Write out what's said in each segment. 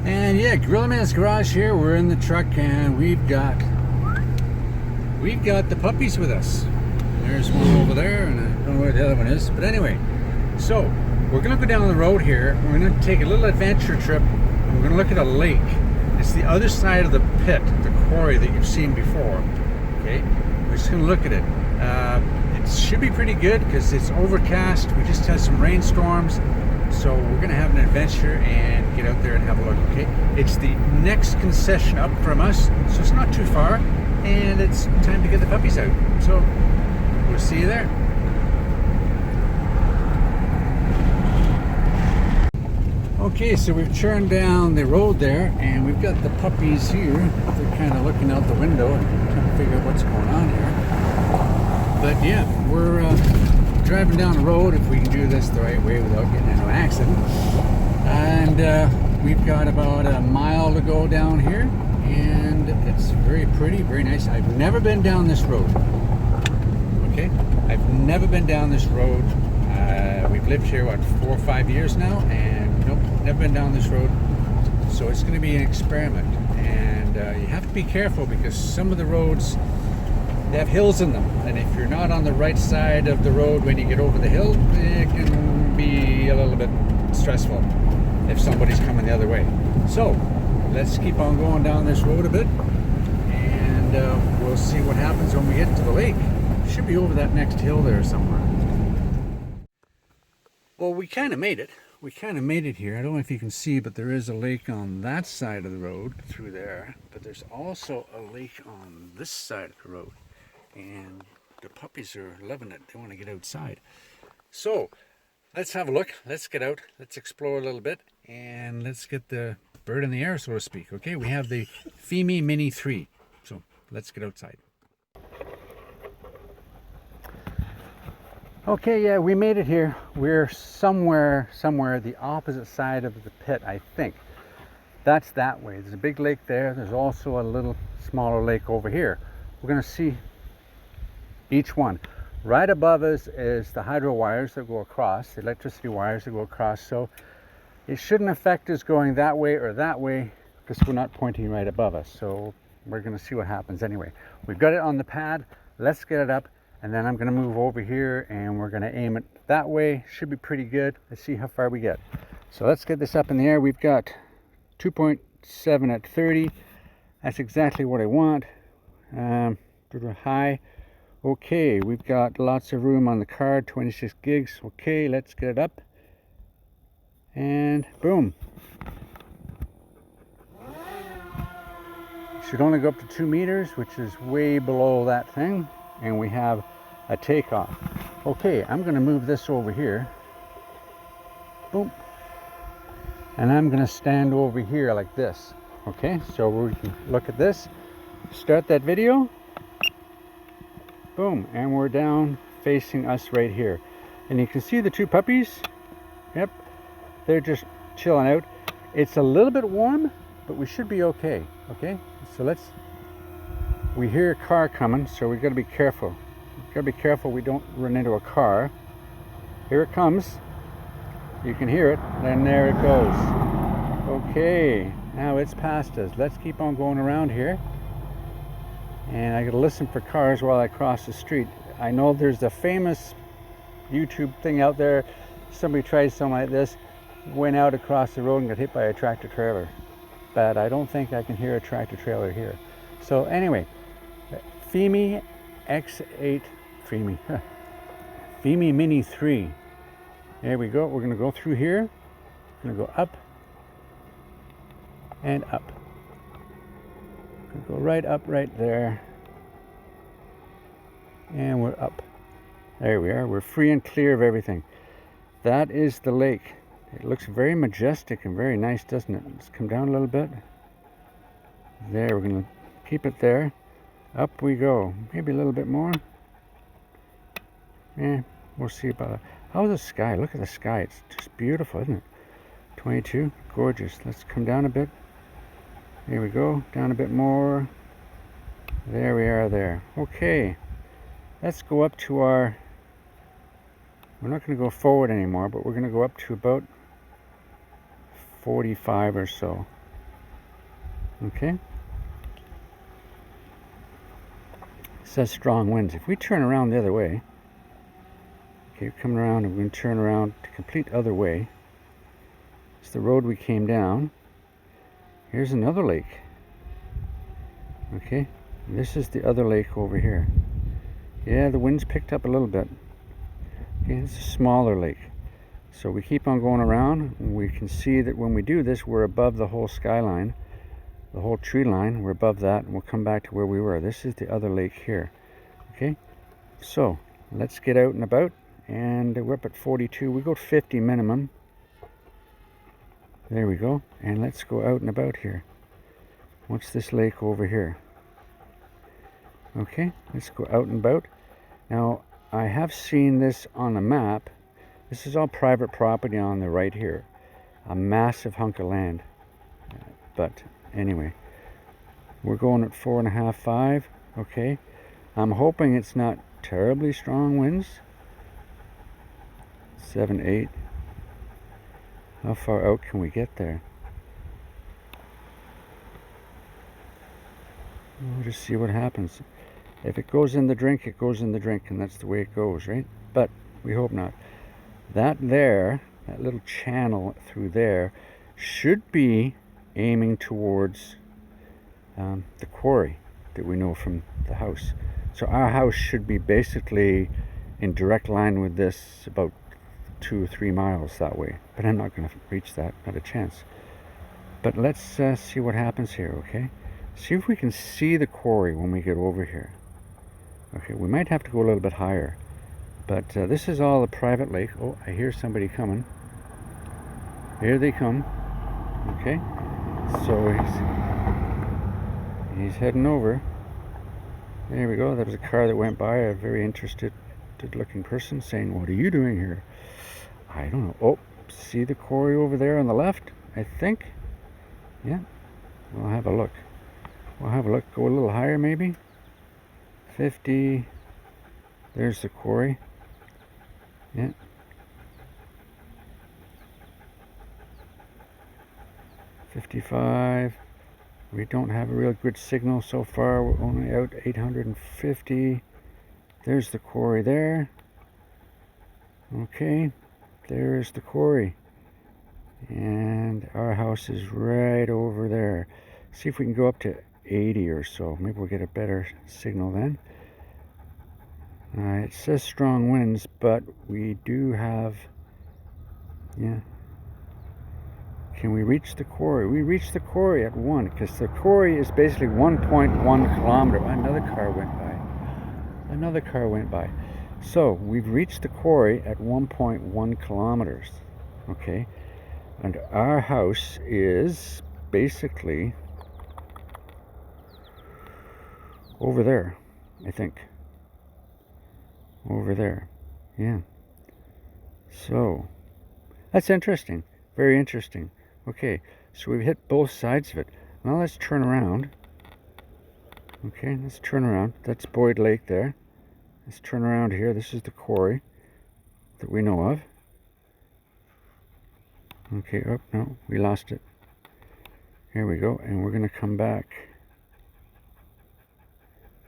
And yeah, Gorilla Man's Garage here. We're in the truck and we've got the puppies with us. There's one over there and I don't know where the other one is. But anyway, so we're gonna go down the road here. We're gonna take a little adventure trip and we're gonna look at a lake. It's the other side of the pit, the quarry that you've seen before. Okay, we're just gonna look at it. It should be pretty good because it's overcast. We just had some rainstorms. So we're gonna have an adventure and get out there and have a look, okay? It's the next concession up from us, so it's not too far, and it's time to get the puppies out. So we'll see you there. Okay, so we've turned down the road there, and we've got the puppies here. They're kind of looking out the window and trying to figure out what's going on here. But yeah, we're driving down the road, if we can do this the right way without getting into an accident. And we've got about a mile to go down here, and it's very pretty, very nice. I've never been down this road. Okay, I've never been down this road. We've lived here, what, 4 or 5 years now, and nope, never been down this road. So it's going to be an experiment, and you have to be careful because some of the roads, they have hills in them, and if you're not on the right side of the road when you get over the hill, it can be a little bit stressful if somebody's coming the other way. So let's keep on going down this road a bit, and we'll see what happens when we get to the lake. It should be over that next hill there somewhere. Well, we kind of made it. We kind of made it here. I don't know if you can see, but there is a lake on that side of the road through there, but there's also a lake on this side of the road. And the puppies are loving it. They want to get outside. So let's have a look. Let's get out. Let's explore a little bit. And let's get the bird in the air, so to speak. Okay, we have the Fimi Mini 3. So let's get outside. Okay, yeah, we made it here. We're somewhere the opposite side of the pit, I think. That's that way. There's a big lake there. There's also a little smaller lake over here. We're going to see each one. Right above us is the hydro wires that go across, the electricity wires that go across, so it shouldn't affect us going that way or that way because we're not pointing right above us. So we're going to see what happens anyway. We've got it on the pad. Let's get it up, and then I'm going to move over here and we're going to aim it that way. Should be pretty good. Let's see how far we get. So let's get this up in the air. We've got 2.7 at 30. That's exactly what I want. High. Okay, we've got lots of room on the card, 26 gigs. Okay, let's get it up. And boom. Should only go up to 2 meters, which is way below that thing. And we have a takeoff. Okay, I'm going to move this over here. Boom. And I'm going to stand over here like this. Okay, so we can look at this. Start that video. Boom, and we're down facing us right here. And you can see the two puppies. Yep, they're just chilling out. It's a little bit warm, but we should be okay. Okay, so we hear a car coming, so we've got to be careful. We've got to be careful we don't run into a car. Here it comes. You can hear it, and there it goes. Okay, now it's past us. Let's keep on going around here. And I gotta listen for cars while I cross the street. I know there's a famous YouTube thing out there. Somebody tried something like this, went out across the road and got hit by a tractor trailer. But I don't think I can hear a tractor trailer here. So anyway, Fimi X8, Fimi Mini 3. There we go. We're gonna go through here. We're gonna go up and up. Go right up right there, and we're up. There we are. We're free and clear of everything. That is the lake. It looks very majestic and very nice, doesn't it? Let's come down a little bit. There, we're going to keep it there. Up we go. Maybe a little bit more. Yeah, we'll see about that. How's the sky? Look at the sky. It's just beautiful, isn't it? 22, gorgeous. Let's come down a bit. Here we go, down a bit more. There we are there. Okay, let's go up to our, we're not going to go forward anymore, but we're going to go up to about 45 or so. Okay. It says strong winds. If we turn around the other way, okay, coming around, and we're going to turn around the complete other way. It's the road we came down. Here's another lake. Okay, this is the other lake over here. Yeah, the wind's picked up a little bit. Okay, it's a smaller lake. So we keep on going around, and we can see that when we do this, we're above the whole skyline, the whole tree line. We're above that, and we'll come back to where we were. This is the other lake here. Okay, so let's get out and about, and we're up at 42. We go 50 minimum. There we go, and let's go out and about here. What's this lake over here? Okay, let's go out and about. Now, I have seen this on a map. This is all private property on the right here. A massive hunk of land. But anyway, we're going at 4.5, 5. Okay, I'm hoping it's not terribly strong winds. 7, 8. How far out can we get there? We'll just see what happens. If it goes in the drink, it goes in the drink, and that's the way it goes, right? But we hope not. That there, that little channel through there, should be aiming towards the quarry that we know from the house. So our house should be basically in direct line with this, about 2 or 3 miles that way. But I'm not going to reach that, not a chance. But let's see what happens here, okay? See if we can see the quarry when we get over here. Okay, we might have to go a little bit higher. But this is all a private lake. Oh, I hear somebody coming. Here they come. Okay, so he's heading over. There we go. There was a car that went by, a very interested looking person saying, "What are you doing here?" I don't know. Oh, see the quarry over there on the left, I think. Yeah, we'll have a look. We'll have a look. Go a little higher maybe. 50. There's the quarry. Yeah. 55. We don't have a real good signal so far. We're only out 850. There's the quarry there. Okay, there's the quarry. And our house is right over there. See if we can go up to 80 or so. Maybe we'll get a better signal then. It says strong winds, but we do have, yeah. Can we reach the quarry? We reached the quarry at 1, because the quarry is basically 1.1 kilometer. Another car went by. Another car went by. So we've reached the quarry at 1.1 kilometers. Okay, and our house is basically over there, I think. Over there, yeah. So that's interesting, very interesting. Okay, so we've hit both sides of it. Now let's turn around. Okay, let's turn around. That's Boyd Lake there. Let's turn around here. This is the quarry that we know of. Okay, oh no, we lost it. Here we go, and we're going to come back.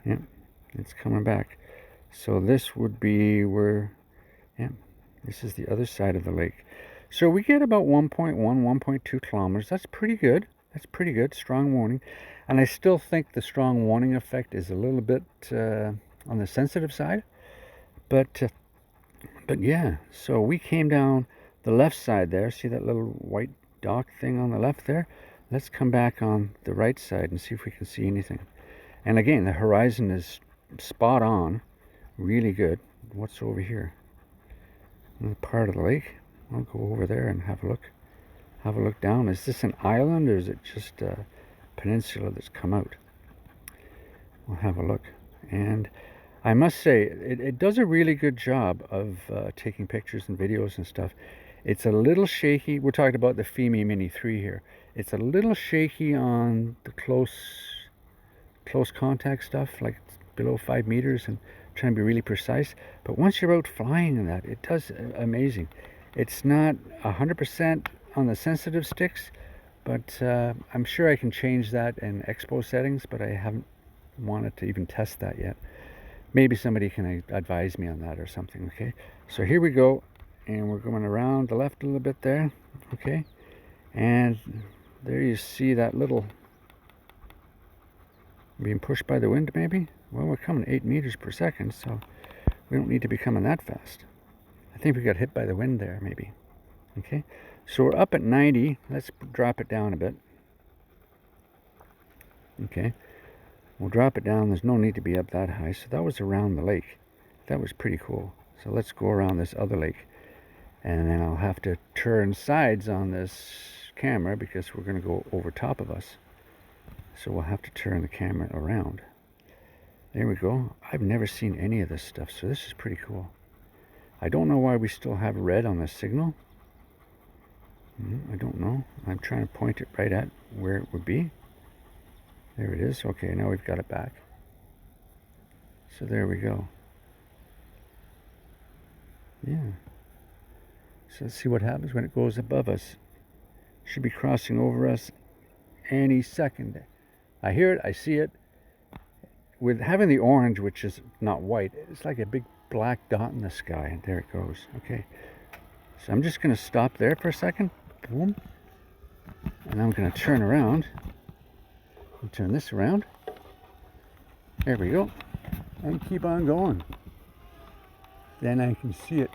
Yep, it's coming back. So this would be where, yeah, this is the other side of the lake. So we get about 1.1, 1.2 kilometers. That's pretty good. That's pretty good. Strong warning. And I still think the strong warning effect is a little bit on the sensitive side. But yeah, so we came down the left side there. See that little white dock thing on the left there? Let's come back on the right side and see if we can see anything. And again, the horizon is spot on. Really good. What's over here? Another part of the lake. I'll go over there and have a look. Have a look down. Is this an island, or is it just a peninsula that's come out? We'll have a look. And I must say, it does a really good job of taking pictures and videos and stuff. It's a little shaky. We're talking about the Fimi Mini 3 here. It's a little shaky on the close contact stuff, like below 5 meters, and trying to be really precise. But once you're out flying in that, it does amazing. It's not 100% on the sensitive sticks, But I'm sure I can change that in expo settings, but I haven't wanted to even test that yet. Maybe somebody can advise me on that or something. Okay, so here we go, and we're going around the left a little bit there. Okay, and there you see that little being pushed by the wind, maybe. Well, we're coming 8 meters per second, so we don't need to be coming that fast. I think we got hit by the wind there, maybe. Okay, so we're up at 90. Let's drop it down a bit. Okay, we'll drop it down. There's no need to be up that high. So that was around the lake. That was pretty cool. So let's go around this other lake, and then I'll have to turn sides on this camera because we're going to go over top of us. So we'll have to turn the camera around. There we go. I've never seen any of this stuff, so this is pretty cool. I don't know why we still have red on the signal. I don't know. I'm trying to point it right at where it would be. There it is. Okay, now we've got it back. So there we go. Yeah. So let's see what happens when it goes above us. Should be crossing over us any second. I hear it, I see it. With having the orange, which is not white, it's like a big black dot in the sky, and there it goes. Okay, so I'm just going to stop there for a second. Boom. And I'm going to turn around. I'll turn this around. There we go. And keep on going. Then I can see it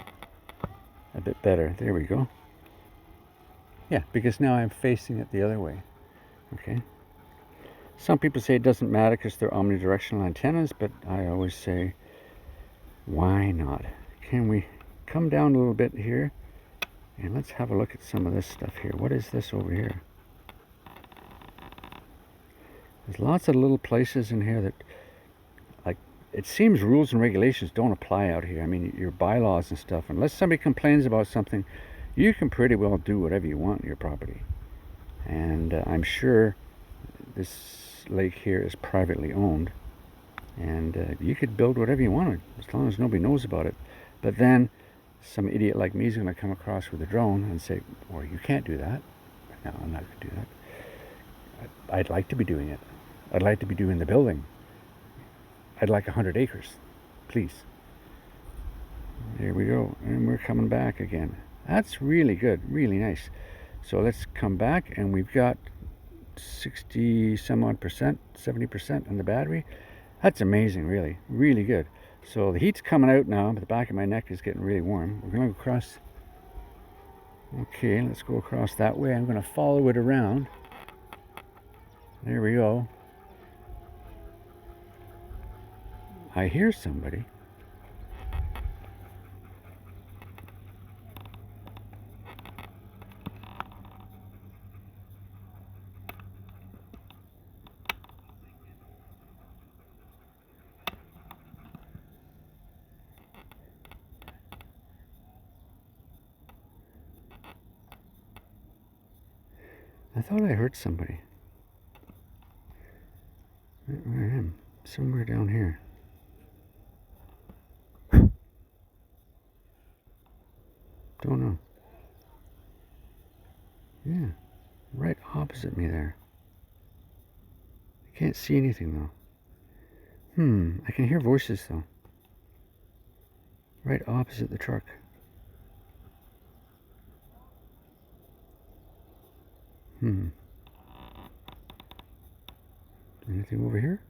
a bit better. There we go. Yeah, because now I'm facing it the other way. Okay. Some people say it doesn't matter because they're omnidirectional antennas, but I always say, why not? Can we come down a little bit here? And let's have a look at some of this stuff here. What is this over here? There's lots of little places in here that, like, it seems rules and regulations don't apply out here. I mean, your bylaws and stuff, unless somebody complains about something, you can pretty well do whatever you want in your property. And I'm sure this lake here is privately owned, and you could build whatever you wanted as long as nobody knows about it. But then some idiot like me is going to come across with a drone and say, well, you can't do that. No, I'm not going to do that. I'd like to be doing it. I'd like to be doing the building. I'd like 100 acres, please. There we go, and we're coming back again. That's really good, really nice. So let's come back, and we've got 60 some odd percent, 70% on the battery. That's amazing, really, really good. So the heat's coming out now, but the back of my neck is getting really warm. We're going to go across. Okay, let's go across that way. I'm going to follow it around. There we go. I hear somebody. I thought I heard somebody. Where I am? Somewhere down here. Don't know. Yeah, right opposite me there. I can't see anything though. I can hear voices though. Right opposite the truck. Anything over here?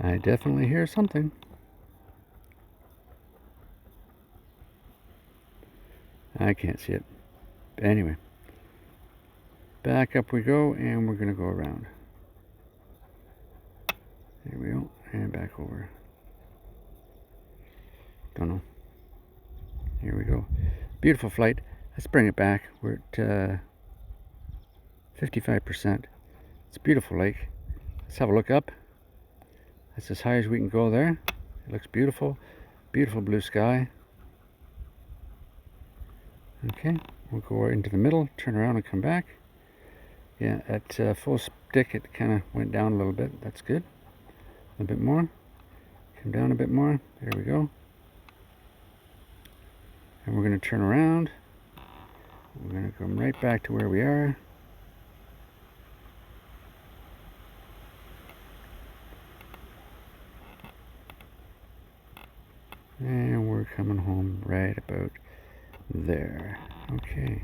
I definitely hear something. I can't see it. But anyway, back up we go, and we're going to go around. There we go, and back over. Don't know. Here we go. Beautiful flight. Let's bring it back. We're at 55%. It's a beautiful lake. Let's have a look up. That's as high as we can go there. It looks beautiful. Beautiful blue sky. Okay, we'll go into the middle, turn around and come back. Yeah, at full stick it kind of went down a little bit. That's good. A bit more. Come down a bit more. There we go. And we're going to turn around. We're going to come right back to where we are. And we're coming home right about there. Okay.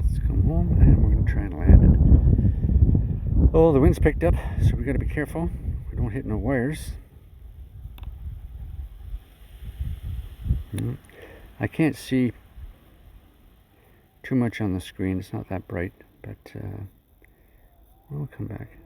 Let's come home and we're going to try and land it. Oh, the wind's picked up, so we got to be careful. We don't hit no wires. I can't see too much on the screen. It's not that bright, but we'll come back.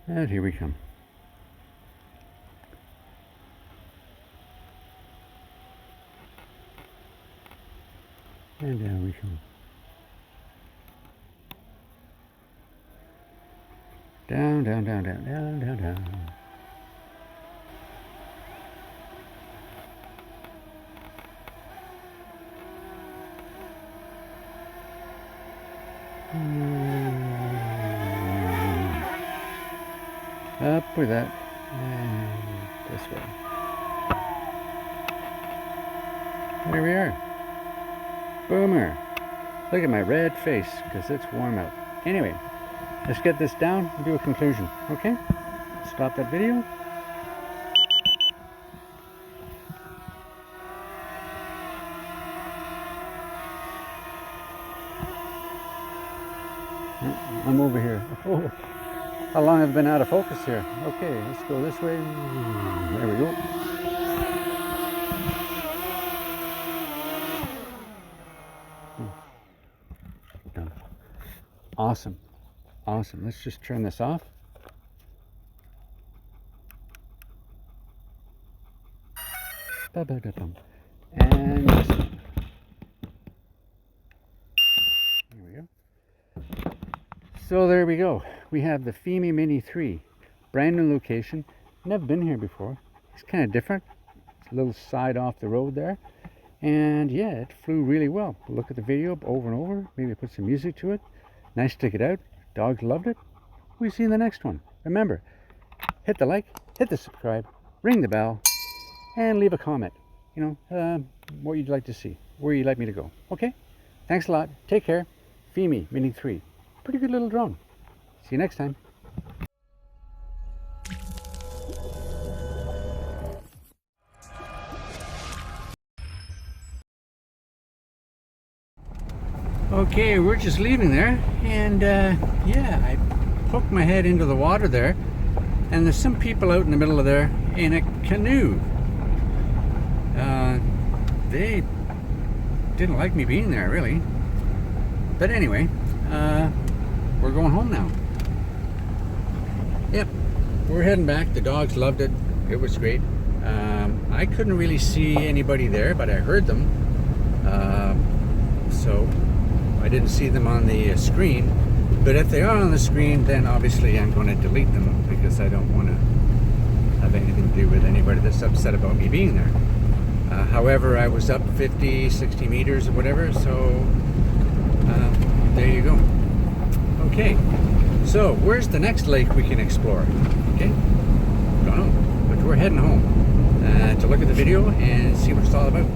And here we come. And down we come. Down, down, down, down, down, down, down. Up with that, and this way. There we are. Boomer. Look at my red face, because it's warm out. Anyway, let's get this down and do a conclusion, okay? Stop that video. I'm over here. Oh. How long have I been out of focus here? Okay, let's go this way. There we go. Done. Awesome. Awesome. Let's just turn this off. And there we go. So there we go. We have the Fimi Mini 3, brand new location. Never been here before. It's kind of different. It's a little side off the road there. And yeah, it flew really well. Look at the video over and over. Maybe put some music to it. Nice to take it out. Dogs loved it. We'll see you in the next one. Remember, hit the like, hit the subscribe, ring the bell, and leave a comment. You know, what you'd like to see, where you'd like me to go. Okay? Thanks a lot. Take care. Fimi Mini 3. Pretty good little drone. See you next time. Okay, we're just leaving there, and yeah, I poked my head into the water there, and there's some people out in the middle of there in a canoe. They didn't like me being there, really. But anyway, we're going home now. Yep, we're heading back. The dogs loved it. It was great. I couldn't really see anybody there, but I heard them. So I didn't see them on the screen. But if they are on the screen, then obviously I'm going to delete them because I don't want to have anything to do with anybody that's upset about me being there. However, I was up 50, 60 meters or whatever, so there you go. Okay, so where's the next lake we can explore? Okay, don't know, but we're heading home to look at the video and see what it's all about.